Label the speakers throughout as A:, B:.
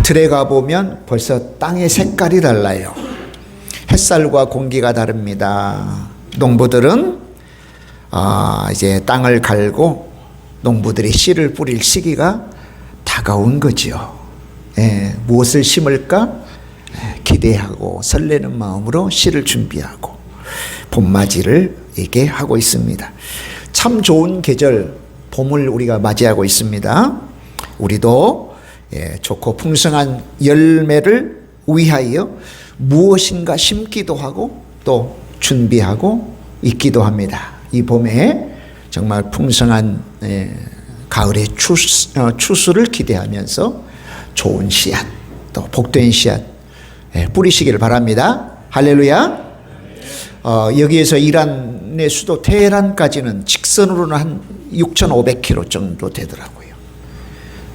A: 들에 가보면 벌써 땅의 색깔이 달라요. 햇살과 공기가 다릅니다. 농부들은 이제 땅을 갈고 농부들이 씨를 뿌릴 시기가 다가온 거지요. 무엇을 심을까 기대하고 설레는 마음으로 씨를 준비하고 봄맞이를 이렇게 하고 있습니다. 참 좋은 계절 봄을 우리가 맞이하고 있습니다. 우리도 좋고 풍성한 열매를 위하여 무엇인가 심기도 하고 또 준비하고 있기도 합니다. 이 봄에 정말 풍성한 가을의 추수를 기대하면서 좋은 씨앗 또 복된 씨앗 뿌리시기를 바랍니다. 할렐루야. 여기에서 이란의 수도 테헤란까지는 직선으로는 한 6,500km 정도 되더라고요.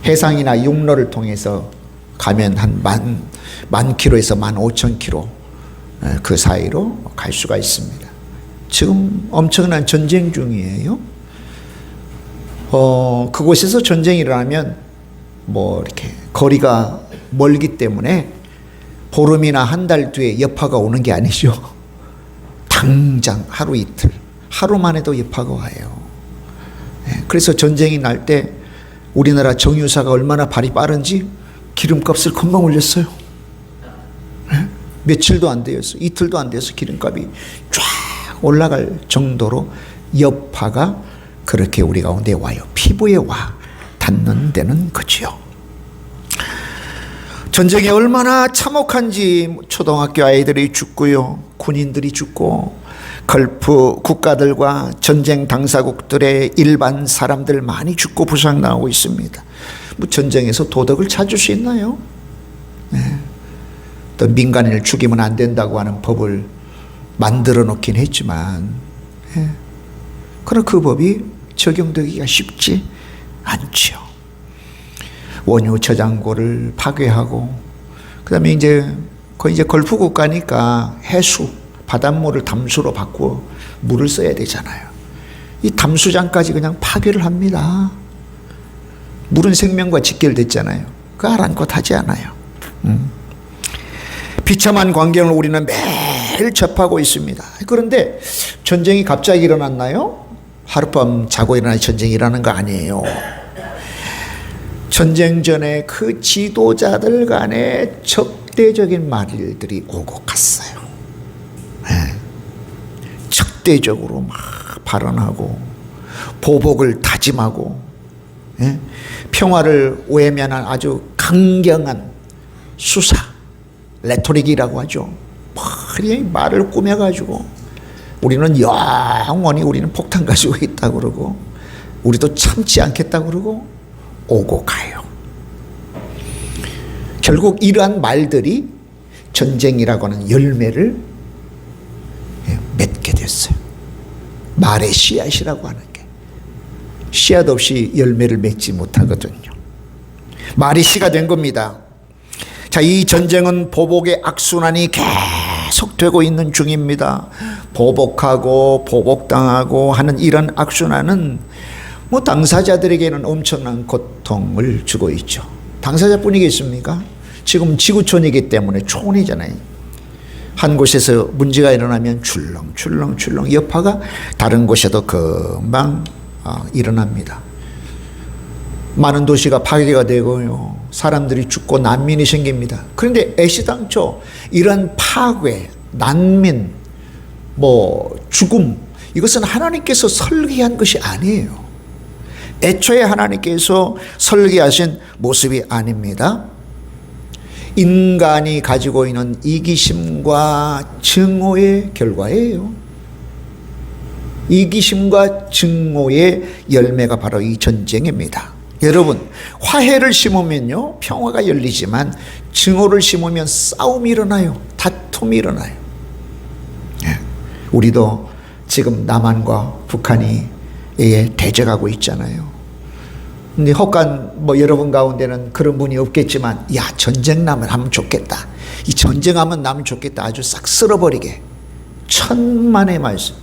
A: 해상이나 육로를 통해서 가면 한 만 킬로에서 15,000km 그 사이로 갈 수가 있습니다. 지금 엄청난 전쟁 중이에요. 그곳에서 전쟁이 일어나면 이렇게 거리가 멀기 때문에 보름이나 한 달 뒤에 여파가 오는 게 아니죠. 당장 하루 이틀, 하루만 해도 여파가 와요. 그래서 전쟁이 날 때 우리나라 정유사가 얼마나 발이 빠른지 기름값을 금방 올렸어요. 며칠도 안 되었어, 이틀도 안 돼서 기름값이 쫙 올라갈 정도로 여파가 그렇게 우리 가운데 와요. 피부에 와 닿는 데는 거지요. 전쟁이 얼마나 참혹한지 초등학교 아이들이 죽고요, 군인들이 죽고 걸프 국가들과 전쟁 당사국들의 일반 사람들 많이 죽고 부상당하고 있습니다. 전쟁에서 도덕을 찾을 수 있나요? 또 민간인을 죽이면 안 된다고 하는 법을 만들어 놓긴 했지만 그러나 그 법이 적용되기가 쉽지 않죠. 원유 저장고를 파괴하고 그다음에 이제 걸프 국가니까 해수 바닷물을 담수로 바꾸어 물을 써야 되잖아요. 이 담수장까지 그냥 파괴를 합니다. 물은 생명과 직결됐잖아요. 그 아랑곳 하지 않아요. 비참한 광경을 우리는 매일 접하고 있습니다. 그런데 전쟁이 갑자기 일어났나요? 하룻밤 자고 일어나 전쟁이 일어나는 거 아니에요. 전쟁 전에 그 지도자들 간에 적대적인 말들이 오고 갔어요. 적대적으로 막 발언하고 보복을 다짐하고 평화를 외면한 아주 강경한 수사, 레토릭이라고 하죠. 말을 꾸며가지고 우리는 영원히 우리는 폭탄 가지고 있다고 그러고 우리도 참지 않겠다고 그러고 오고 가요. 결국 이러한 말들이 전쟁이라고 하는 열매를 맺게 됐어요. 말의 씨앗이라고 하는 게 씨앗 없이 열매를 맺지 못하거든요. 말이 씨가 된 겁니다. 자, 이 전쟁은 보복의 악순환이 계속되고 있는 중입니다. 보복하고 보복당하고 하는 이런 악순환은 당사자들에게는 엄청난 고통을 주고 있죠. 당사자뿐이겠습니까? 지금 지구촌이기 때문에 촌이잖아요. 한 곳에서 문제가 일어나면 출렁출렁 여파가 다른 곳에도 금방 일어납니다. 많은 도시가 파괴가 되고요, 사람들이 죽고 난민이 생깁니다. 그런데 애시당초 이런 파괴, 난민, 죽음, 이것은 하나님께서 설계한 것이 아니에요. 애초에 하나님께서 설계하신 모습이 아닙니다. 인간이 가지고 있는 이기심과 증오의 결과예요. 이기심과 증오의 열매가 바로 이 전쟁입니다. 여러분, 화해를 심으면요 평화가 열리지만 증오를 심으면 싸움이 일어나요. 다툼이 일어나요. 우리도 지금 남한과 북한이 대적하고 있잖아요. 근데 혹간 여러분 가운데는 그런 분이 없겠지만, 전쟁 나면 하면 좋겠다, 이 전쟁하면 나면 좋겠다, 아주 싹 쓸어버리게, 천만의 말씀.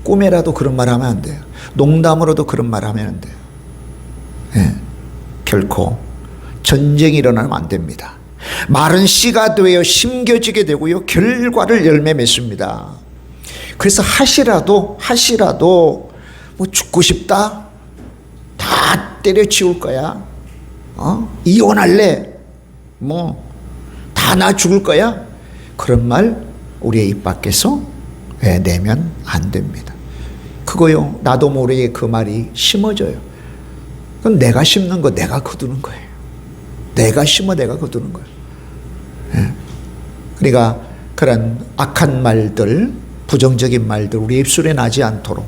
A: 꿈에라도 그런 말 하면 안 돼요. 농담으로도 그런 말 하면 안 돼요. 결코 전쟁이 일어나면 안 됩니다. 말은 씨가 되어 심겨지게 되고요, 결과를 열매 맺습니다. 그래서 하시라도 뭐 죽고 싶다, 다 때려치울 거야, 이혼할래, 뭐 다 나 죽을 거야, 그런 말 우리의 입 밖에서 내면 안 됩니다. 그거요, 나도 모르게 그 말이 심어져요. 그건 내가 심는 거 내가 거두는 거예요. 내가 심어 내가 거두는 거예요. 그러니까 그런 악한 말들, 부정적인 말들 우리 입술에 나지 않도록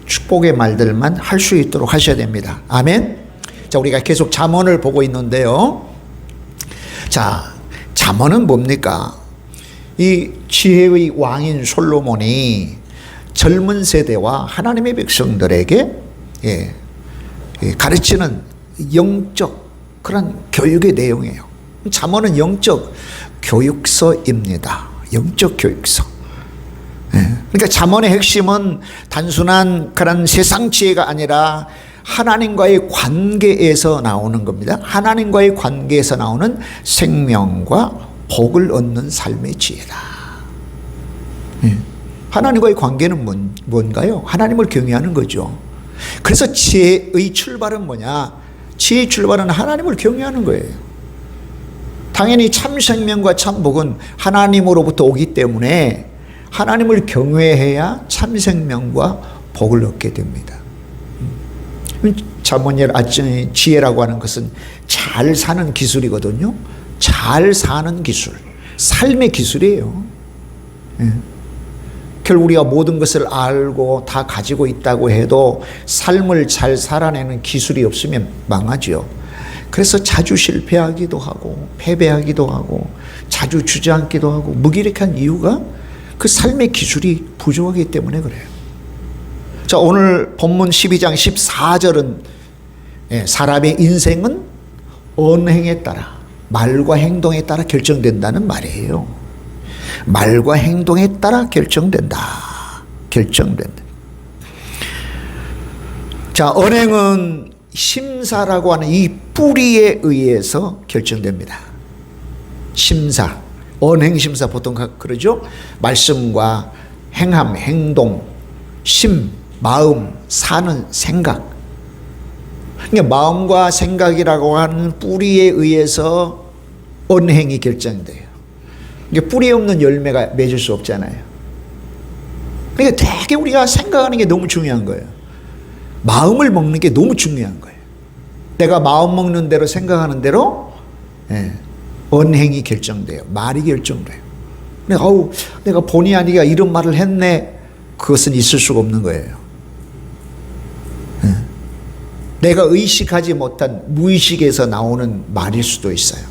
A: 축복의 말들만 할 수 있도록 하셔야 됩니다. 아멘. 자, 우리가 계속 잠언을 보고 있는데요. 자, 잠언은 뭡니까? 이 지혜의 왕인 솔로몬이 젊은 세대와 하나님의 백성들에게 가르치는 영적 그런 교육의 내용이에요. 잠언은 영적 교육서입니다. 영적 교육서. 그러니까 잠언의 핵심은 단순한 그런 세상 지혜가 아니라 하나님과의 관계에서 나오는 겁니다. 하나님과의 관계에서 나오는 생명과 복을 얻는 삶의 지혜다. 하나님과의 관계는 뭔가요? 하나님을 경외하는 거죠. 그래서 지혜의 출발은 뭐냐? 지혜의 출발은 하나님을 경외하는 거예요. 당연히 참 생명과 참 복은 하나님으로부터 오기 때문에 하나님을 경외해야 참 생명과 복을 얻게 됩니다. 잠언의 지혜라고 하는 것은 잘 사는 기술이거든요. 잘 사는 기술, 삶의 기술이에요. 결국 우리가 모든 것을 알고 다 가지고 있다고 해도 삶을 잘 살아내는 기술이 없으면 망하죠. 그래서 자주 실패하기도 하고 패배하기도 하고 자주 주저앉기도 하고 무기력한 이유가 그 삶의 기술이 부족하기 때문에 그래요. 자, 오늘 본문 12장 14절은 사람의 인생은 언행에 따라, 말과 행동에 따라 결정된다는 말이에요. 말과 행동에 따라 결정된다. 자, 언행은 심사라고 하는 이 뿌리에 의해서 결정됩니다. 심사, 언행심사 보통 그러죠. 말씀과 행함, 행동, 심, 마음, 사는 생각. 그러니까 마음과 생각이라고 하는 뿌리에 의해서 언행이 결정돼요. 이게 뿌리 없는 열매가 맺을 수 없잖아요. 그러니까 되게 우리가 생각하는 게 너무 중요한 거예요. 마음을 먹는 게 너무 중요한 거예요. 내가 마음 먹는 대로 생각하는 대로 언행이 결정돼요. 말이 결정돼요. 내가 본의 아니게 이런 말을 했네. 그것은 있을 수가 없는 거예요. 내가 의식하지 못한 무의식에서 나오는 말일 수도 있어요.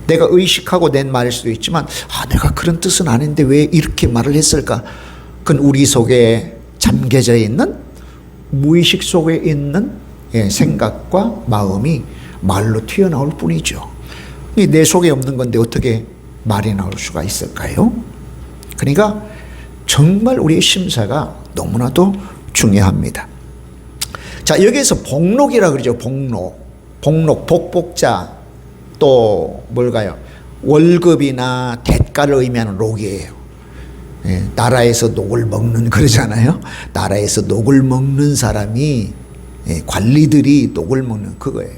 A: 내가 의식하고 낸 말일 수도 있지만 내가 그런 뜻은 아닌데 왜 이렇게 말을 했을까? 그건 우리 속에 잠겨져 있는 무의식 속에 있는 생각과 마음이 말로 튀어나올 뿐이죠. 내 속에 없는 건데 어떻게 말이 나올 수가 있을까요? 그러니까 정말 우리의 심사가 너무나도 중요합니다. 자, 여기에서 복록이라 그러죠. 복록, 복복자, 또 뭘까요? 월급이나 대가를 의미하는 록이에요. 나라에서 녹을 먹는 그러잖아요. 나라에서 녹을 먹는 사람이 관리들이 녹을 먹는 그거예요.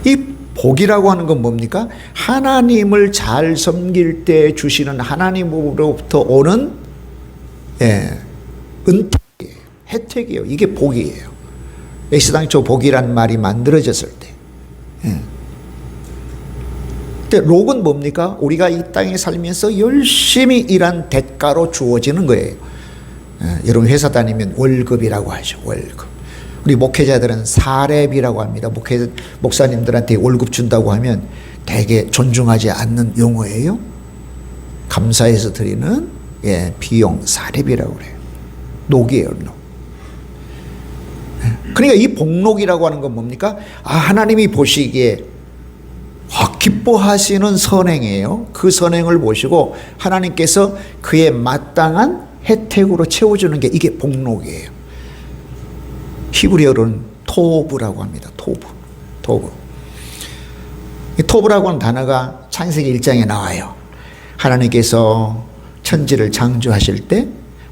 A: 이 복이라고 하는 건 뭡니까? 하나님을 잘 섬길 때 주시는 하나님으로부터 오는 은택이에요. 혜택이에요. 이게 복이에요. 애시당초 복이란 말이 만들어졌을 때. 근데 록은 뭡니까? 우리가 이 땅에 살면서 열심히 일한 대가로 주어지는 거예요. 여러분 회사 다니면 월급이라고 하죠. 월급. 우리 목회자들은 사렙이라고 합니다. 목사님들한테 월급 준다고 하면 되게 존중하지 않는 용어예요. 감사해서 드리는 비용, 사렙이라고 그래요. 녹이에요, 녹. 그러니까 이 복록이라고 하는 건 뭡니까? 하나님이 보시기에 기뻐하시는 선행이에요. 그 선행을 보시고 하나님께서 그에 마땅한 혜택으로 채워주는 게 이게 복록이에요. 히브리어로는 토브라고 합니다. 토브. 토부. 이 토부라고 하는 단어가 창세기 1장에 나와요. 하나님께서 천지를 창조하실 때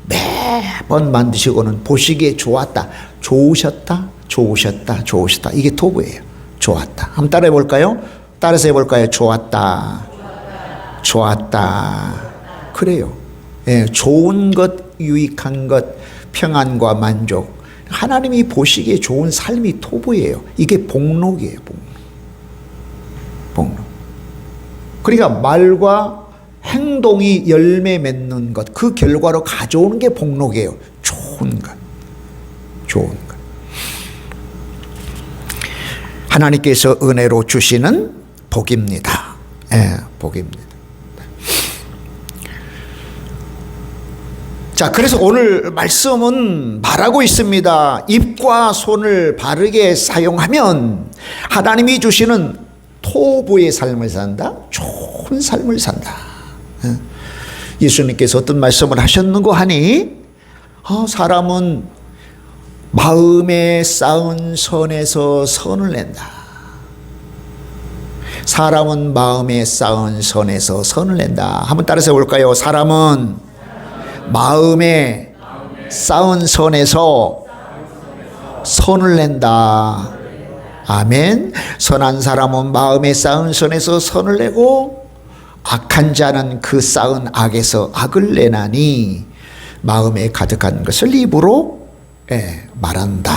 A: 매번 만드시고는 보시기에 좋았다, 좋으셨다, 좋으셨다, 좋으셨다. 이게 토부예요. 좋았다. 한번 따라해 볼까요? 따라서 해볼까요? 좋았다, 좋았다. 그래요. 예, 좋은 것, 유익한 것, 평안과 만족. 하나님이 보시기에 좋은 삶이 토부예요. 이게 복록이에요. 복록. 그러니까 말과 행동이 열매 맺는 것, 그 결과로 가져오는 게 복록이에요. 좋은 것. 좋은 것. 하나님께서 은혜로 주시는 복입니다. 예, 복입니다. 자, 그래서 오늘 말씀은 말하고 있습니다. 입과 손을 바르게 사용하면 하나님이 주시는 토부의 삶을 산다. 좋은 삶을 산다. 예수님께서 어떤 말씀을 하셨는고 하니 사람은 마음에 쌓은 선에서 선을 낸다. 사람은 마음에 쌓은 선에서 선을 낸다. 한번 따라서 볼까요? 사람은 마음에 쌓은 선에서 선을 낸다. 아멘. 선한 사람은 마음에 쌓은 선에서 선을 내고 악한 자는 그 쌓은 악에서 악을 내나니 마음에 가득한 것을 입으로 말한다.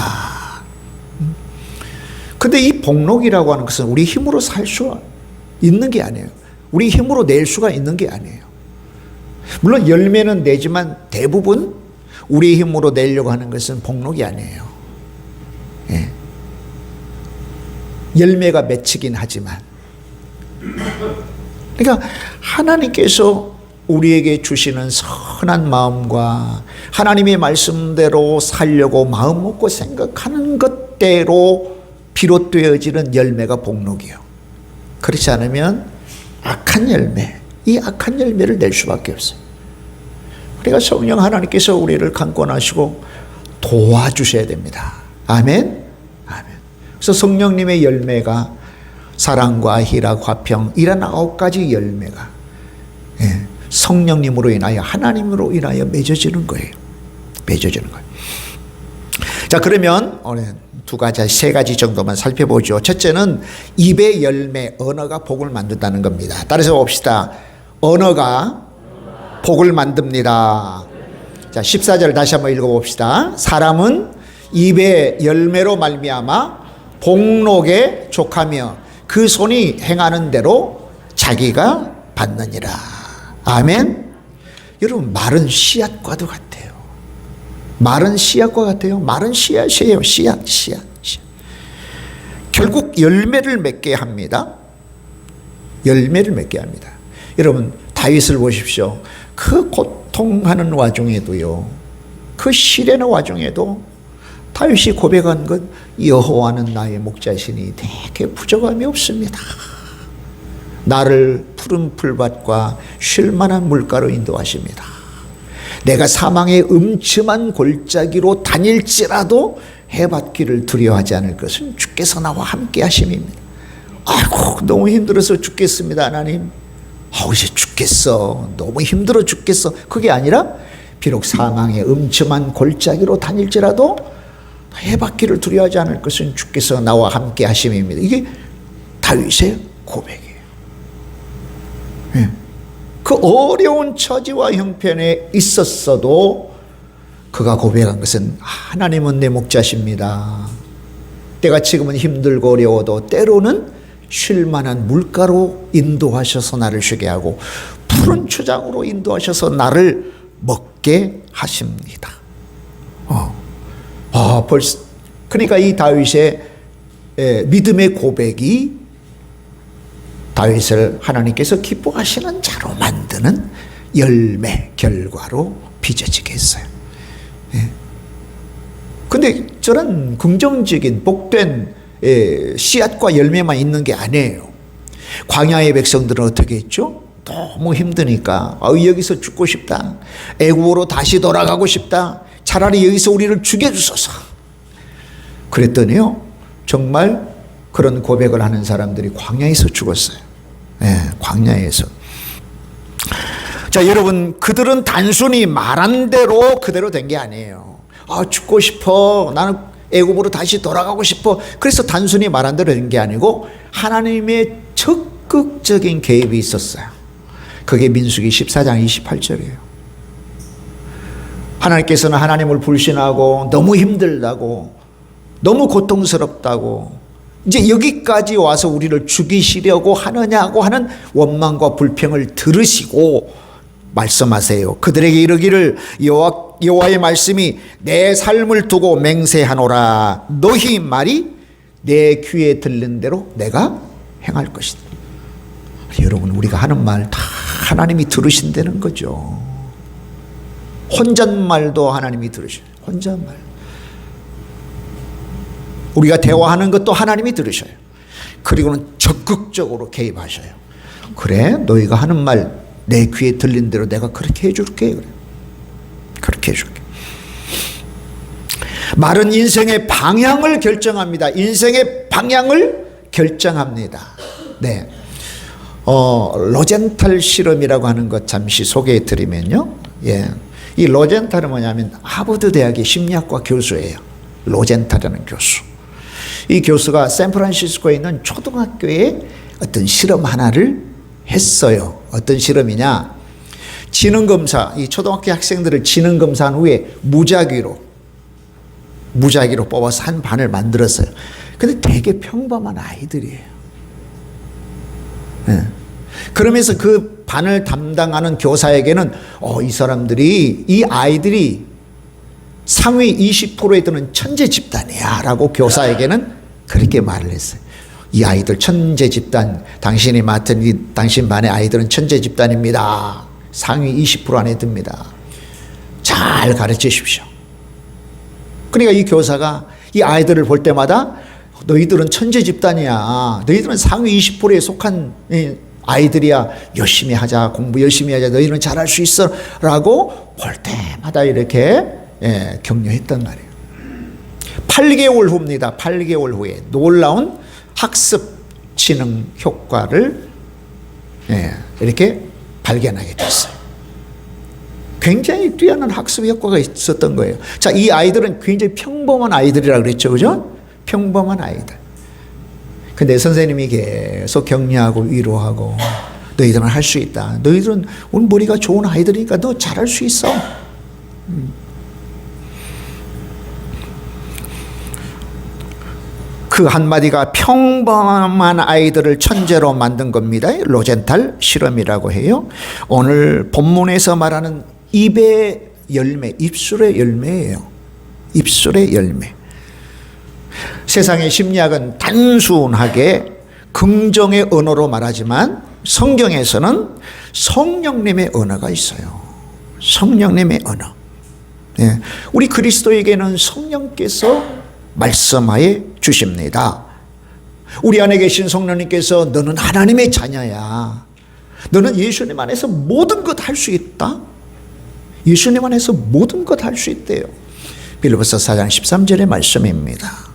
A: 근데 이 복록이라고 하는 것은 우리 힘으로 살 수 있는 게 아니에요. 우리 힘으로 낼 수가 있는 게 아니에요. 물론 열매는 내지만 대부분 우리 힘으로 내려고 하는 것은 복록이 아니에요. 예. 열매가 맺히긴 하지만, 그러니까 하나님께서 우리에게 주시는 선한 마음과 하나님의 말씀대로 살려고 마음 먹고 생각하는 것대로 비롯되어지는 열매가 복록이에요. 그렇지 않으면 악한 열매, 이 악한 열매를 낼 수밖에 없어요. 그러니까 성령 하나님께서 우리를 강권하시고 도와주셔야 됩니다. 아멘. 아멘. 그래서 성령님의 열매가 사랑과 희락, 화평 이런 9가지 열매가 성령님으로 인하여 하나님으로 인하여 맺어지는 거예요. 맺어지는 거예요. 자, 그러면 오늘 2가지, 3가지 정도만 살펴보죠. 첫째는 입의 열매, 언어가 복을 만든다는 겁니다. 따라서 봅시다. 언어가 복을 만듭니다. 자, 14절 다시 한번 읽어봅시다. 사람은 입의 열매로 말미암아 복록에 족하며 그 손이 행하는 대로 자기가 받느니라. 아멘. 여러분, 말은 씨앗과도 같아요. 말은 씨앗과 같아요. 말은 씨앗이에요. 씨앗. 결국 열매를 맺게 합니다. 열매를 맺게 합니다. 여러분, 다윗을 보십시오. 그 고통하는 와중에도요, 그 시련의 와중에도 다윗이 고백한 것, 여호와는 나의 목자시니 내게 부족함이 없습니다. 나를 푸른 풀밭과 쉴 만한 물가로 인도하십니다. 내가 사망의 음침한 골짜기로 다닐지라도 해받기를 두려워하지 않을 것은 주께서 나와 함께 하심입니다. 아이고, 너무 힘들어서 죽겠습니다, 하나님. 이제 죽겠어. 너무 힘들어 죽겠어. 그게 아니라 비록 사망의 음침한 골짜기로 다닐지라도 해받기를 두려워하지 않을 것은 주께서 나와 함께 하심입니다. 이게 다윗의 고백이에요. 그 어려운 처지와 형편에 있었어도 그가 고백한 것은 하나님은 내 목자십니다. 내가 지금은 힘들고 어려워도 때로는 쉴 만한 물가로 인도하셔서 나를 쉬게 하고 푸른 초장으로 인도하셔서 나를 먹게 하십니다. 벌써 그러니까 이 다윗의 믿음의 고백이 다윗을 하나님께서 기뻐하시는 자로 만드는 열매 결과로 빚어지게 했어요. 근데 저런 긍정적인 복된 씨앗과 열매만 있는 게 아니에요. 광야의 백성들은 어떻게 했죠? 너무 힘드니까 여기서 죽고 싶다. 애굽으로 다시 돌아가고 싶다. 차라리 여기서 우리를 죽여주소서. 그랬더니요, 정말 그런 고백을 하는 사람들이 광야에서 죽었어요. 광야에서. 자, 여러분, 그들은 단순히 말한 대로 그대로 된 게 아니에요. 죽고 싶어. 나는 애굽으로 다시 돌아가고 싶어. 그래서 단순히 말한 대로 된 게 아니고 하나님의 적극적인 개입이 있었어요. 그게 민수기 14장 28절이에요. 하나님께서는 하나님을 불신하고 너무 힘들다고, 너무 고통스럽다고, 이제 여기까지 와서 우리를 죽이시려고 하느냐고 하는 원망과 불평을 들으시고 말씀하세요. 그들에게 이르기를 여호와의 말씀이 내 삶을 두고 맹세하노라. 너희 말이 내 귀에 들린 대로 내가 행할 것이다. 여러분, 우리가 하는 말 다 하나님이 들으신다는 거죠. 혼잣말도 하나님이 들으셔요. 혼잣말. 우리가 대화하는 것도 하나님이 들으셔요. 그리고는 적극적으로 개입하셔요. 그래, 너희가 하는 말 내 귀에 들린 대로 내가 그렇게 해줄게. 그래. 그렇게 해줄게. 말은 인생의 방향을 결정합니다. 인생의 방향을 결정합니다. 네. 로젠탈 실험이라고 하는 것 잠시 소개해 드리면요. 이 로젠탈은 뭐냐면 하버드 대학의 심리학과 교수예요. 로젠탈이라는 교수. 이 교수가 샌프란시스코에 있는 초등학교에 어떤 실험 하나를 했어요. 어떤 실험이냐? 지능검사, 이 초등학교 학생들을 지능검사한 후에 무작위로 뽑아서 한 반을 만들었어요. 근데 되게 평범한 아이들이에요. 그러면서 그 반을 담당하는 교사에게는 이 아이들이 상위 20%에 드는 천재 집단이야 라고 교사에게는 그렇게 말을 했어요. 이 아이들 천재 집단, 당신이 맡은 당신 반의 아이들은 천재 집단입니다. 상위 20% 안에 듭니다. 잘 가르치십시오. 그러니까 이 교사가 이 아이들을 볼 때마다 너희들은 천재 집단이야. 너희들은 상위 20%에 속한 아이들이야. 열심히 하자. 공부 열심히 하자. 너희는 잘할 수 있어. 라고 볼 때마다 이렇게 격려했단 말이에요. 8개월 후입니다. 8개월 후에 놀라운 학습 지능 효과를 이렇게 발견하게 됐어요. 굉장히 뛰어난 학습 효과가 있었던 거예요. 자, 이 아이들은 굉장히 평범한 아이들이라고 그랬죠. 그죠? 평범한 아이들. 근데 선생님이 계속 격려하고 위로하고 너희들은 할 수 있다. 너희들은 오늘 머리가 좋은 아이들이니까 너 잘할 수 있어. 그 한마디가 평범한 아이들을 천재로 만든 겁니다. 로젠탈 실험이라고 해요. 오늘 본문에서 말하는 입의 열매, 입술의 열매예요. 입술의 열매. 세상의 심리학은 단순하게 긍정의 언어로 말하지만 성경에서는 성령님의 언어가 있어요. 성령님의 언어. 우리 그리스도에게는 성령께서 말씀하여 주십니다. 우리 안에 계신 성령님께서 너는 하나님의 자녀야. 너는 예수님 안에서 모든 것 할 수 있다. 예수님 안에서 모든 것 할 수 있대요. 빌립보서 4장 13절의 말씀입니다.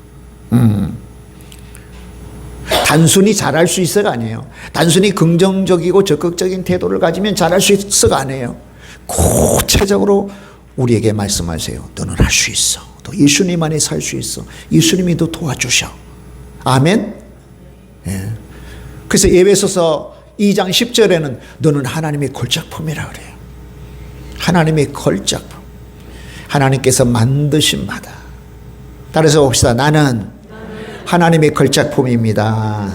A: 단순히 잘할 수 있어가 아니에요. 단순히 긍정적이고 적극적인 태도를 가지면 잘할 수 있어가 아니에요. 구체적으로 우리에게 말씀하세요. 너는 할 수 있어. 또 예수님 안에 살 수 있어. 예수님이 너 도와주셔. 아멘. 그래서 에베소서 2장 10절에는 너는 하나님의 걸작품이라 그래요. 하나님의 걸작품. 하나님께서 만드신 바다. 따라서 봅시다. 나는 하나님의 걸작품입니다.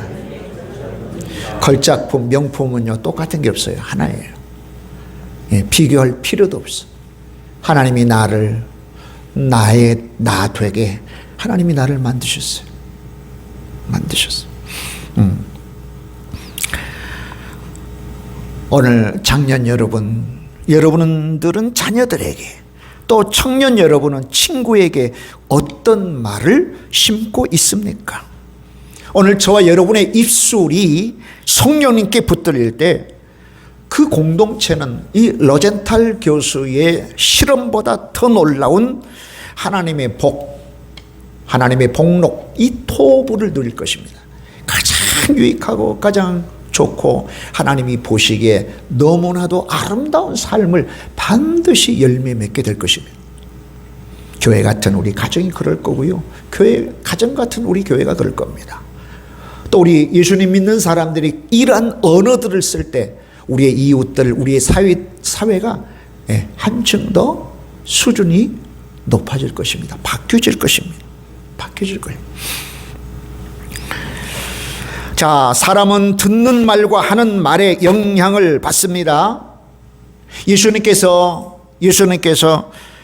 A: 걸작품, 명품은요 똑같은 게 없어요. 하나예요. 비교할 필요도 없어. 하나님이 나를 나의 나 되게 하나님이 나를 만드셨어요. 오늘 장년 여러분들은 자녀들에게 또 청년 여러분은 친구에게 어떤 말을 심고 있습니까? 오늘 저와 여러분의 입술이 성령님께 붙들릴 때 그 공동체는 이 로젠탈 교수의 실험보다 더 놀라운 하나님의 복, 하나님의 복록, 이 토부를 누릴 것입니다. 유익하고 가장 좋고 하나님이 보시기에 너무나도 아름다운 삶을 반드시 열매 맺게 될 것입니다. 교회 같은 우리 가정이 그럴 거고요. 가정 같은 우리 교회가 그럴 겁니다. 또 우리 예수님 믿는 사람들이 이러한 언어들을 쓸 때 우리의 이웃들, 우리의 사회가 한층 더 수준이 높아질 것입니다. 바뀌어질 것입니다. 바뀌어질 거예요. 자, 사람은 듣는 말과 하는 말에 영향을 받습니다. 예수님께서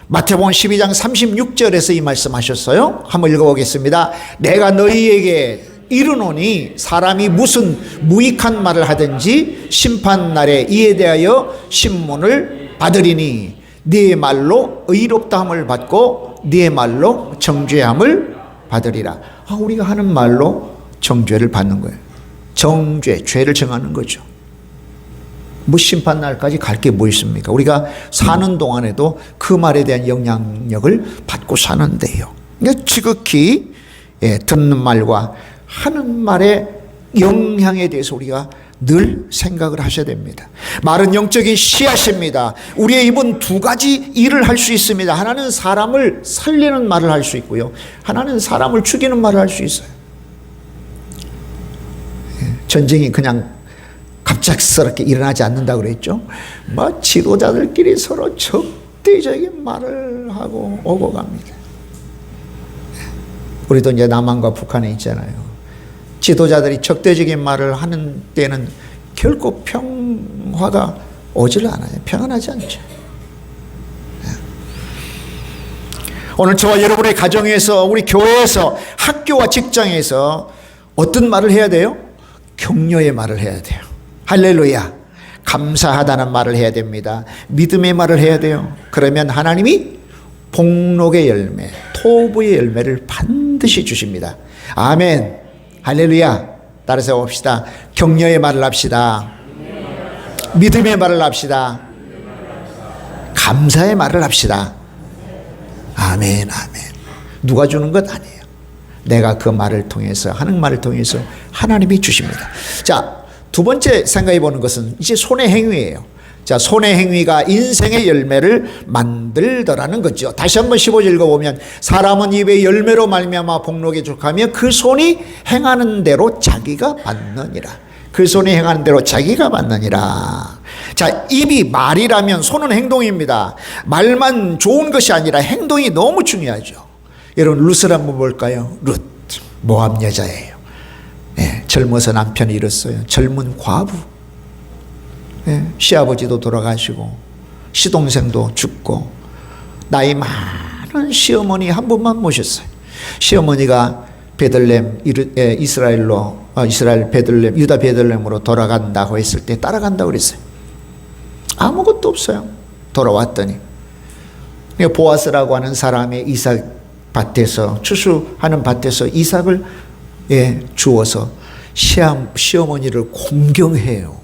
A: 마태복음 12장 36절에서 이 말씀하셨어요. 한번 읽어보겠습니다. 내가 너희에게 이르노니 사람이 무슨 무익한 말을 하든지 심판날에 이에 대하여 신문을 받으리니 네 말로 의롭다함을 받고 네 말로 정죄함을 받으리라. 우리가 하는 말로 정죄를 받는 거예요. 정죄, 죄를 정하는 거죠. 뭐 심판날까지 갈 게 뭐 있습니까? 우리가 사는 동안에도 그 말에 대한 영향력을 받고 사는데요. 그러니까 지극히 듣는 말과 하는 말의 영향에 대해서 우리가 늘 생각을 하셔야 됩니다. 말은 영적인 씨앗입니다. 우리의 입은 두 가지 일을 할 수 있습니다. 하나는 사람을 살리는 말을 할 수 있고요. 하나는 사람을 죽이는 말을 할 수 있어요. 전쟁이 그냥 갑작스럽게 일어나지 않는다고 그랬죠. 지도자들끼리 서로 적대적인 말을 하고 오고 갑니다. 우리도 이제 남한과 북한에 있잖아요. 지도자들이 적대적인 말을 하는 때는 결코 평화가 오질 않아요. 평안하지 않죠. 오늘 저와 여러분의 가정에서, 우리 교회에서, 학교와 직장에서 어떤 말을 해야 돼요? 격려의 말을 해야 돼요. 할렐루야. 감사하다는 말을 해야 됩니다. 믿음의 말을 해야 돼요. 그러면 하나님이 복록의 열매, 토부의 열매를 반드시 주십니다. 아멘. 할렐루야. 따라서 봅시다. 격려의 말을 합시다. 믿음의 말을 합시다. 감사의 말을 합시다. 아멘, 아멘. 누가 주는 것 아니에요. 내가 그 말을 통해서, 하는 말을 통해서 하나님이 주십니다. 자, 두 번째 생각해 보는 것은 이제 손의 행위예요. 자, 손의 행위가 인생의 열매를 만들더라는 거죠. 다시 한번 15절 읽어보면 사람은 입의 열매로 말미암아 복록에 족하며 그 손이 행하는 대로 자기가 받느니라. 그 손이 행하는 대로 자기가 받느니라. 자, 입이 말이라면 손은 행동입니다. 말만 좋은 것이 아니라 행동이 너무 중요하죠. 여러분 룻을 한번 볼까요? 룻, 모압 여자예요. 젊어서 남편이 잃었어요. 젊은 과부. 시아버지도 돌아가시고 시동생도 죽고 나이 많은 시어머니 한 분만 모셨어요. 시어머니가 베들레헴 이스라엘 베들레헴 유다 베들레헴으로 돌아간다고 했을 때 따라간다고 그랬어요. 아무것도 없어요. 돌아왔더니 보아스라고 하는 사람의 이삭 밭에서 추수하는 밭에서 이삭을 주어서 시어머니를 공경해요.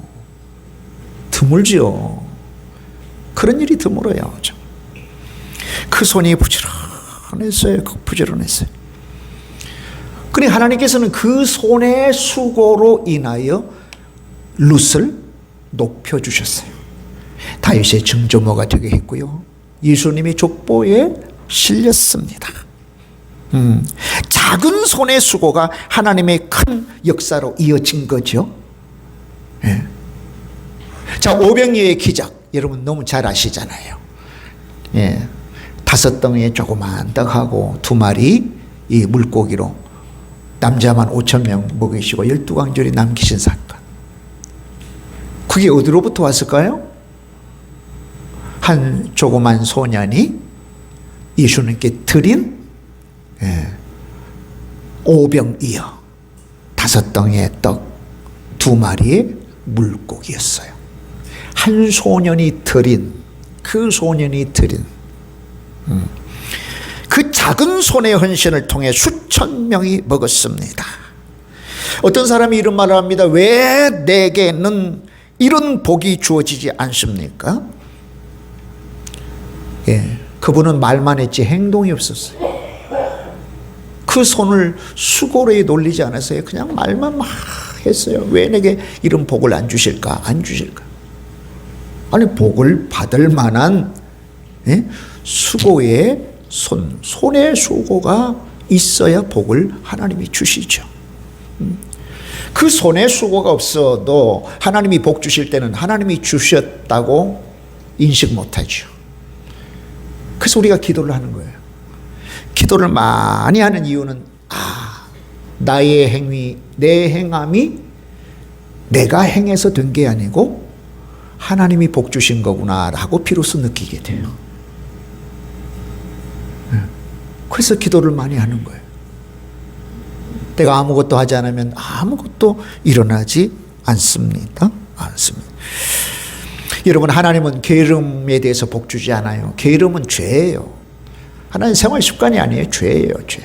A: 드물지요. 그런 일이 드물어요. 그 손이 부지런했어요. 부지런했어요. 그러니 하나님께서는 그 손의 수고로 인하여 룻을 높여주셨어요. 다윗의 증조모가 되게 했고요. 예수님의 족보에 실렸습니다. 작은 손의 수고가 하나님의 큰 역사로 이어진 거죠. 자, 오병이어의 기적 여러분 너무 잘 아시잖아요. 5덩이의 조그만 떡하고 2마리 이 물고기로 남자만 5,000명 먹이시고 12광절이 남기신 사건. 그게 어디로부터 왔을까요? 한 조그만 소년이 예수님께 드린 오병이어 5덩이의 떡 2마리의 물고기였어요. 한 소년이 드린, 그 소년이 드린 그 작은 손의 헌신을 통해 수천 명이 먹었습니다. 어떤 사람이 이런 말을 합니다. 왜 내게는 이런 복이 주어지지 않습니까? 그분은 말만 했지 행동이 없었어요. 그 손을 수고로에 놀리지 않았어요. 그냥 말만 막 했어요. 왜 내게 이런 복을 안 주실까? 안 주실까? 아니, 복을 받을 만한 수고의 손의 수고가 있어야 복을 하나님이 주시죠. 그 손의 수고가 없어도 하나님이 복 주실 때는 하나님이 주셨다고 인식 못하죠. 그래서 우리가 기도를 하는 거예요. 기도를 많이 하는 이유는 나의 행위, 내 행함이 내가 행해서 된 게 아니고 하나님이 복 주신 거구나라고 비로소 느끼게 돼요. 그래서 기도를 많이 하는 거예요. 내가 아무것도 하지 않으면 아무것도 일어나지 않습니다. 여러분, 하나님은 게으름에 대해서 복 주지 않아요. 게으름은 죄예요. 하나님 생활 습관이 아니에요. 죄예요, 죄.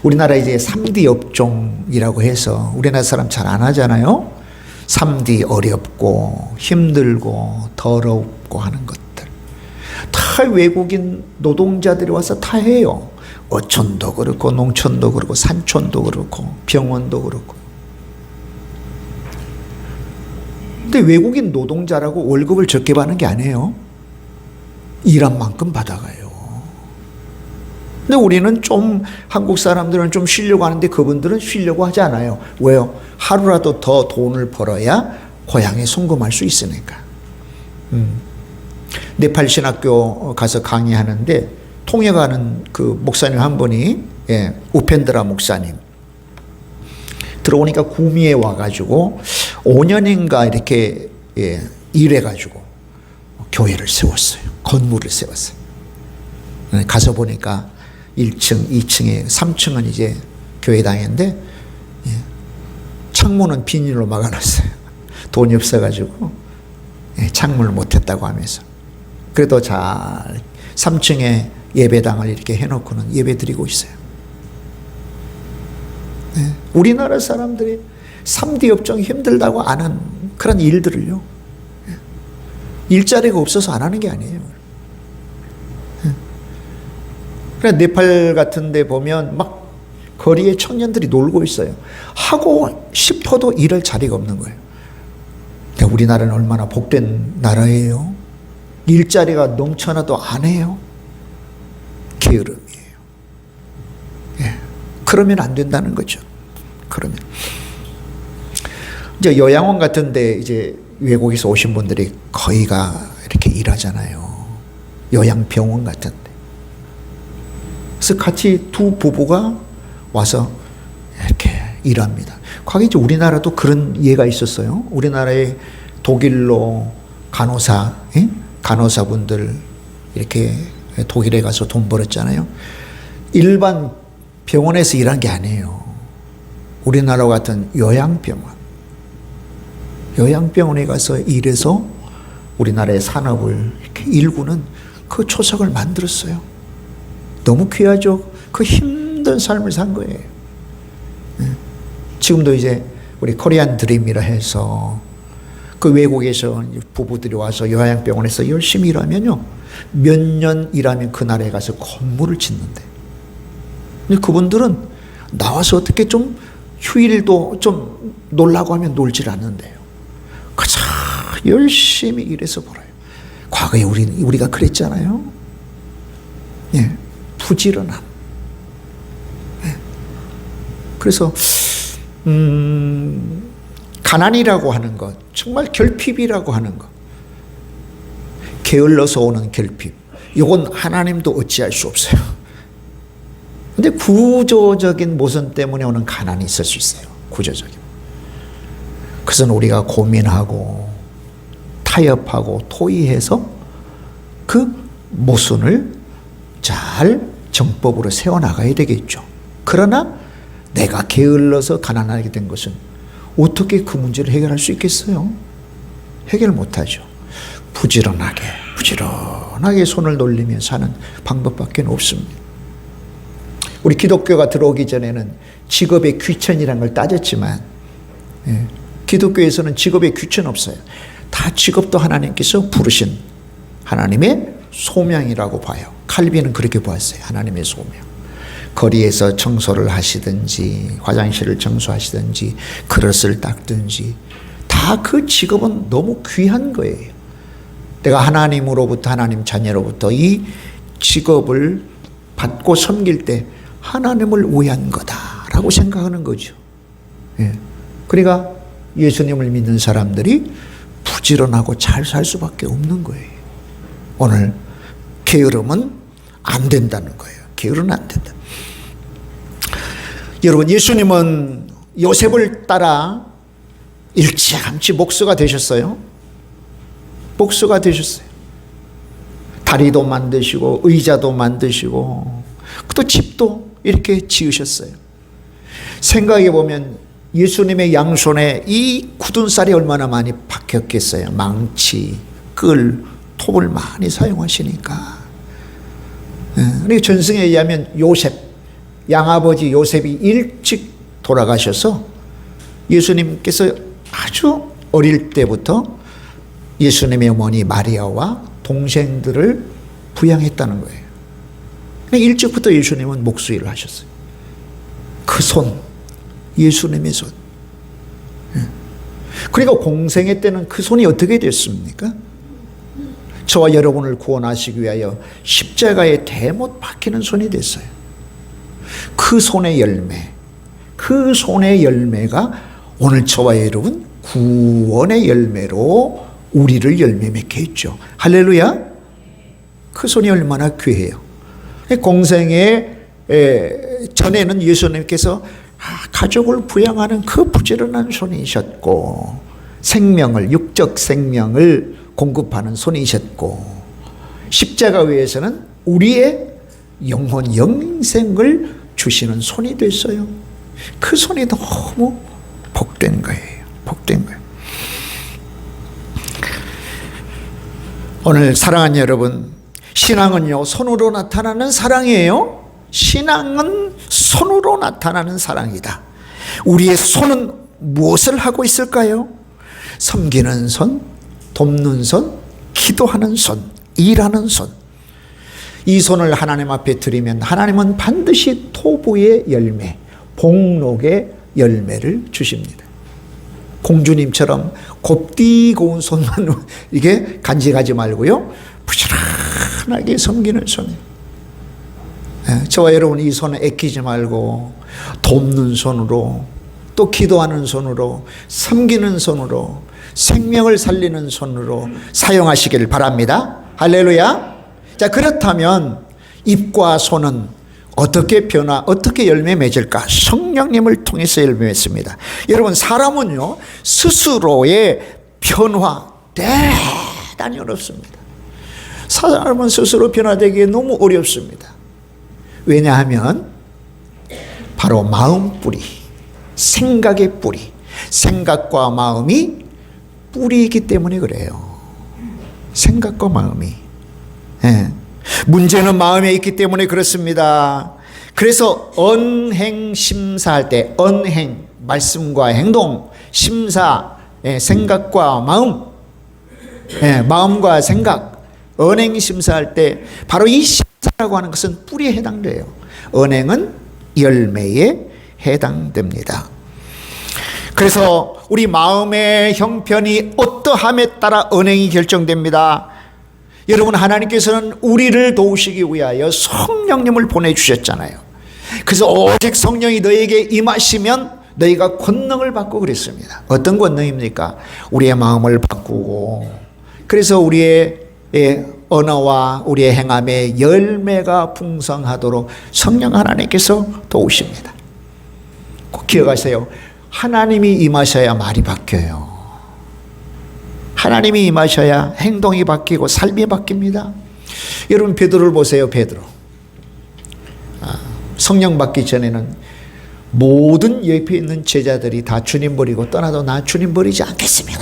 A: 우리나라 이제 3D 업종이라고 해서 우리나라 사람 잘 안 하잖아요. 3D 어렵고 힘들고 더럽고 하는 것들. 다 외국인 노동자들이 와서 다 해요. 어촌도 그렇고 농촌도 그렇고 산촌도 그렇고 병원도 그렇고. 근데 외국인 노동자라고 월급을 적게 받는 게 아니에요. 일한 만큼 받아가요. 근데 우리는 좀, 한국 사람들은 좀 쉬려고 하는데 그분들은 쉬려고 하지 않아요. 왜요? 하루라도 더 돈을 벌어야 고향에 송금할 수 있으니까. 네팔 신학교 가서 강의하는데 통역하는 그 목사님 한 분이, 우펜드라 목사님, 들어오니까 구미에 와가지고 5년인가 이렇게 일해가지고 교회를 세웠어요. 건물을 세웠어요. 가서 보니까 1층, 2층에 3층은 이제 교회당인데 창문은 비닐로 막아놨어요. 돈이 없어가지고 창문을 못했다고 하면서. 그래도 잘 3층에 예배당을 이렇게 해놓고는 예배 드리고 있어요. 우리나라 사람들이 3D 업종이 힘들다고 안 한 그런 일들을요, 일자리가 없어서 안 하는 게 아니에요. 그래, 네팔 같은 데 보면 막 거리에 청년들이 놀고 있어요. 하고 싶어도 일할 자리가 없는 거예요. 그러니까 우리나라는 얼마나 복된 나라예요. 일자리가 넘쳐나도 안 해요. 게으름이에요. 그러면 안 된다는 거죠. 그러면 이제 요양원 같은데 이제 외국에서 오신 분들이 거의가 이렇게 일하잖아요. 요양병원 같은데. 그래서 같이 두 부부가 와서 이렇게 일합니다. 과거에 이제 우리나라도 그런 예가 있었어요. 우리나라에 독일로 간호사분들 이렇게 독일에 가서 돈 벌었잖아요. 일반 병원에서 일한 게 아니에요. 우리나라 같은 요양병원에 가서 일해서 우리나라의 산업을 이렇게 일구는 그 초석을 만들었어요. 너무 귀하죠. 그 힘든 삶을 산 거예요. 지금도 이제 우리 코리안 드림이라 해서 그 외국에서 부부들이 와서 요양병원에서 열심히 일하면요, 몇 년 일하면 그 나라에 가서 건물을 짓는데, 근데 그분들은 나와서 어떻게 좀 휴일도 좀 놀라고 하면 놀질 않는데요. 그저 열심히 일해서 벌어요. 과거에 우리가 그랬잖아요. 부지런함. 그래서 가난이라고 하는 것, 정말 결핍이라고 하는 것, 게을러서 오는 결핍, 이건 하나님도 어찌할 수 없어요. 근데 구조적인 모순 때문에 오는 가난이 있을 수 있어요. 구조적인. 그래서 우리가 고민하고 타협하고 토의해서 그 모순을 잘 정법으로 세워나가야 되겠죠. 그러나 내가 게을러서 가난하게 된 것은 어떻게 그 문제를 해결할 수 있겠어요? 해결 못하죠. 부지런하게 손을 놀리며 사는 방법밖에 없습니다. 우리 기독교가 들어오기 전에는 직업의 귀천이라는 걸 따졌지만, 기독교에서는 직업의 귀천 없어요. 다 직업도 하나님께서 부르신 하나님의 소명이라고 봐요. 칼빈은 그렇게 보았어요. 하나님의 소명. 거리에서 청소를 하시든지 화장실을 청소하시든지 그릇을 닦든지 다 그 직업은 너무 귀한 거예요. 내가 하나님으로부터, 하나님 자녀로부터 이 직업을 받고 섬길 때 하나님을 위한 거다라고 생각하는 거죠. 예. 그러니까 예수님을 믿는 사람들이 부지런하고 잘 살 수밖에 없는 거예요. 오늘 게으름은 안 된다는 거예요. 게으름은 안 된다. 여러분, 예수님은 요셉을 따라 일찌감치 목수가 되셨어요. 목수가 되셨어요. 다리도 만드시고 의자도 만드시고 또 집도 이렇게 지으셨어요. 생각해 보면 예수님의 양손에 이 굳은 쌀이 얼마나 많이 박혔겠어요. 망치, 끌, 톱을 많이 사용하시니까. 그러니까 전승에 의하면 요셉, 양아버지 요셉이 일찍 돌아가셔서 예수님께서 아주 어릴 때부터 예수님의 어머니 마리아와 동생들을 부양했다는 거예요. 일찍부터 예수님은 목수 일을 하셨어요. 그 손, 예수님의 손. 그러니까 공생애 때는 그 손이 어떻게 됐습니까? 저와 여러분을 구원하시기 위하여 십자가에 대못 박히는 손이 됐어요. 그 손의 열매, 그 손의 열매가 오늘 저와 여러분 구원의 열매로 우리를 열매 맺게 했죠. 할렐루야. 그 손이 얼마나 귀해요. 공생애 전에는 예수님께서 가족을 부양하는 그 부지런한 손이셨고 생명을, 육적 생명을 공급하는 손이셨고 십자가 위에서는 우리의 영혼, 영생을 주시는 손이 됐어요. 그 손이 너무 복된 거예요. 복된 거예요. 오늘 사랑하는 여러분, 신앙은요 손으로 나타나는 사랑이에요. 신앙은 손으로 나타나는 사랑이다. 우리의 손은 무엇을 하고 있을까요? 섬기는 손, 돕는 손, 기도하는 손, 일하는 손. 이 손을 하나님 앞에 드리면 하나님은 반드시 토부의 열매, 복록의 열매를 주십니다. 공주님처럼 곱디 고운 손만 이게 간직하지 말고요, 부지런하게 섬기는 손. 저와 여러분 이 손에 애끼지 말고 돕는 손으로, 또 기도하는 손으로, 섬기는 손으로, 생명을 살리는 손으로 사용하시길 바랍니다. 할렐루야. 자, 그렇다면 입과 손은 어떻게 열매 맺을까? 성령님을 통해서 열매 맺습니다. 여러분, 사람은요 스스로의 변화 대단히 어렵습니다. 사람은 스스로 변화되기 너무 어렵습니다. 왜냐하면 바로 마음 뿌리, 생각의 뿌리, 생각과 마음이 뿌리이기 때문에 그래요. 생각과 마음이. 문제는 마음에 있기 때문에 그렇습니다. 그래서 언행 심사할 때, 언행 말씀과 행동, 심사 생각과 마음, 마음과 생각, 언행 심사할 때 바로 이 심사라고 하는 것은 뿌리에 해당돼요. 언행은 열매에 해당됩니다. 그래서 우리 마음의 형편이 어떠함에 따라 언행이 결정됩니다. 여러분, 하나님께서는 우리를 도우시기 위하여 성령님을 보내주셨잖아요. 그래서 오직 성령이 너에게 임하시면 너희가 권능을 받고 그랬습니다. 어떤 권능입니까? 우리의 마음을 바꾸고, 그래서 우리의 언어와 우리의 행함의 열매가 풍성하도록 성령 하나님께서 도우십니다. 꼭 기억하세요. 하나님이 임하셔야 말이 바뀌어요. 하나님이 임하셔야 행동이 바뀌고 삶이 바뀝니다. 여러분, 베드로를 보세요. 베드로. 성령 받기 전에는 모든 옆에 있는 제자들이 다 주님 버리고 떠나도 나 주님 버리지 않겠습니다.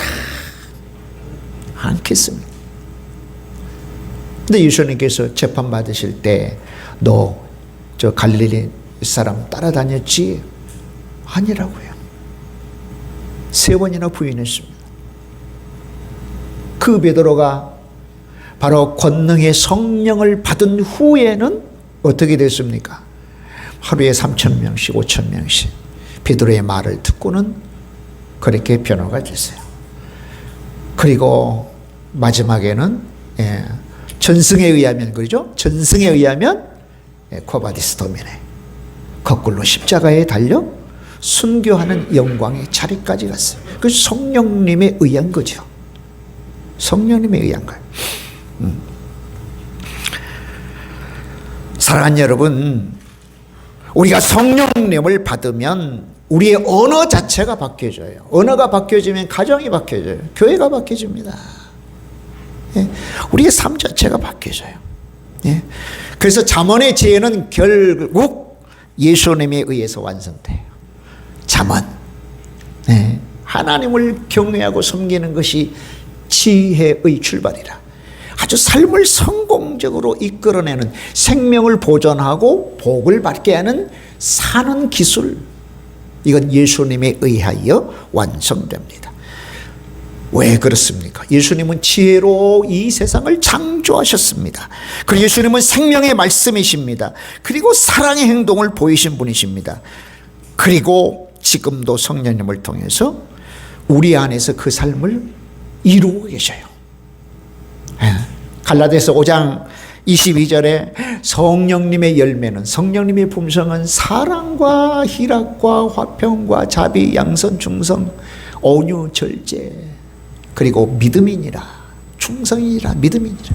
A: 않겠습니다. 근데 예수님께서 재판 받으실 때 너 저 갈릴리 사람 따라다녔지? 아니라고요. 3번이나 부인했습니다. 그 베드로가 바로 권능의 성령을 받은 후에는 어떻게 됐습니까? 하루에 3,000명씩 5,000명씩 베드로의 말을 듣고는 그렇게 변화가 됐어요. 그리고 마지막에는 전승에 의하면 그러죠. 전승에 의하면 코바디스 도미네 거꾸로 십자가에 달려 순교하는 영광의 자리까지 갔어요. 그 성령님에 의한 거죠. 성령님에 의한 거예요. 사랑하는 여러분, 우리가 성령님을 받으면 우리의 언어 자체가 바뀌어져요. 언어가 바뀌어지면 가정이 바뀌어져요. 교회가 바뀌어집니다. 우리의 삶 자체가 바뀌어져요. 그래서 잠언의 지혜는 결국 예수님에 의해서 완성돼요. 잠언. 하나님을 경외하고 섬기는 것이 지혜의 출발이라. 아주 삶을 성공적으로 이끌어내는, 생명을 보존하고 복을 받게 하는 사는 기술, 이건 예수님에 의하여 완성됩니다. 왜 그렇습니까? 예수님은 지혜로 이 세상을 창조하셨습니다. 그리고 예수님은 생명의 말씀이십니다. 그리고 사랑의 행동을 보이신 분이십니다. 그리고 지금도 성령님을 통해서 우리 안에서 그 삶을 이루고 계셔요. 갈라디아서 5장 22절에 성령님의 열매는, 성령님의 품성은 사랑과 희락과 화평과 자비, 양선, 충성, 온유, 절제, 그리고 믿음이니라. 충성이니라, 믿음이니라.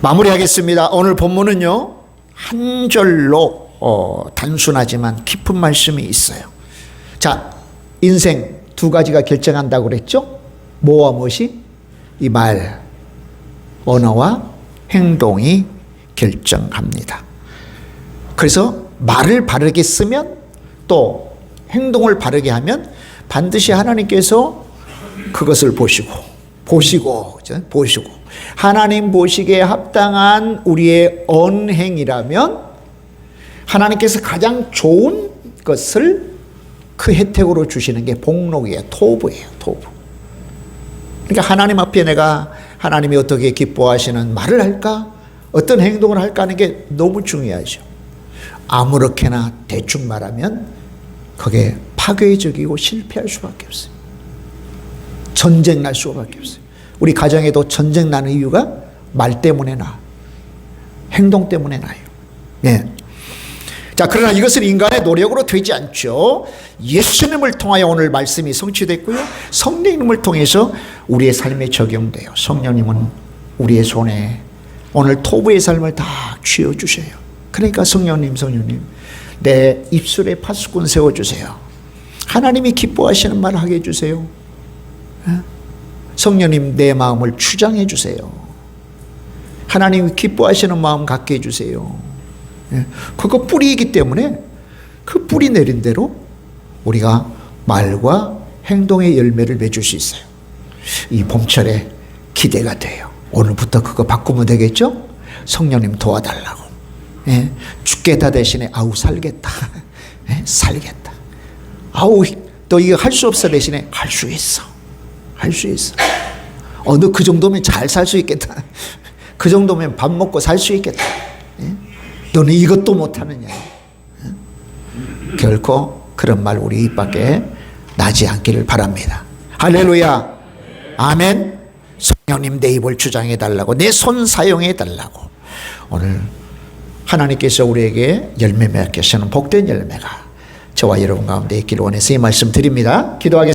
A: 마무리하겠습니다. 오늘 본문은요, 한 절로 단순하지만 깊은 말씀이 있어요. 자, 인생 두 가지가 결정한다고 그랬죠? 뭐와 무엇이? 이 말, 언어와 행동이 결정합니다. 그래서 말을 바르게 쓰면, 또 행동을 바르게 하면 반드시 하나님께서 그것을 보시고 하나님 보시기에 합당한 우리의 언행이라면 하나님께서 가장 좋은 것을 그 혜택으로 주시는 게 복록이에요. 토부예요. 토부. 그러니까 하나님 앞에 내가 하나님이 어떻게 기뻐하시는 말을 할까? 어떤 행동을 할까 하는 게 너무 중요하죠. 아무렇게나 대충 말하면 그게 파괴적이고 실패할 수밖에 없어요. 전쟁 날 수밖에 없어요. 우리 가정에도 전쟁 나는 이유가 말 때문에 나, 행동 때문에 나요. 네. 자, 그러나 이것은 인간의 노력으로 되지 않죠. 예수님을 통하여 오늘 말씀이 성취됐고요, 성령님을 통해서 우리의 삶에 적용돼요. 성령님은 우리의 손에 오늘 토부의 삶을 다 쥐어주셔요. 그러니까 성령님 내 입술에 파수꾼 세워주세요. 하나님이 기뻐하시는 말 하게 해주세요. 성령님 내 마음을 추장해 주세요. 하나님이 기뻐하시는 마음 갖게 해주세요. 그거 뿌리이기 때문에 그 뿌리 내린 대로 우리가 말과 행동의 열매를 맺을 수 있어요. 이 봄철에 기대가 돼요. 오늘부터 그거 바꾸면 되겠죠? 성령님 도와달라고. 죽겠다 대신에 아우 살겠다. 살겠다. 아우 또 이거 할 수 없어 대신에 할 수 있어. 할 수 있어. 너 그 정도면 잘 살 수 있겠다. 그 정도면 밥 먹고 살 수 있겠다. 너는 이것도 못하느냐. 결코 그런 말 우리 입 밖에 나지 않기를 바랍니다. 할렐루야. 아멘. 성령님 내 입을 주장해 달라고, 내 손 사용해 달라고. 오늘 하나님께서 우리에게 열매 맺게 하시는 복된 열매가 저와 여러분 가운데 있기를 원해서 이 말씀 드립니다. 기도하겠습니다.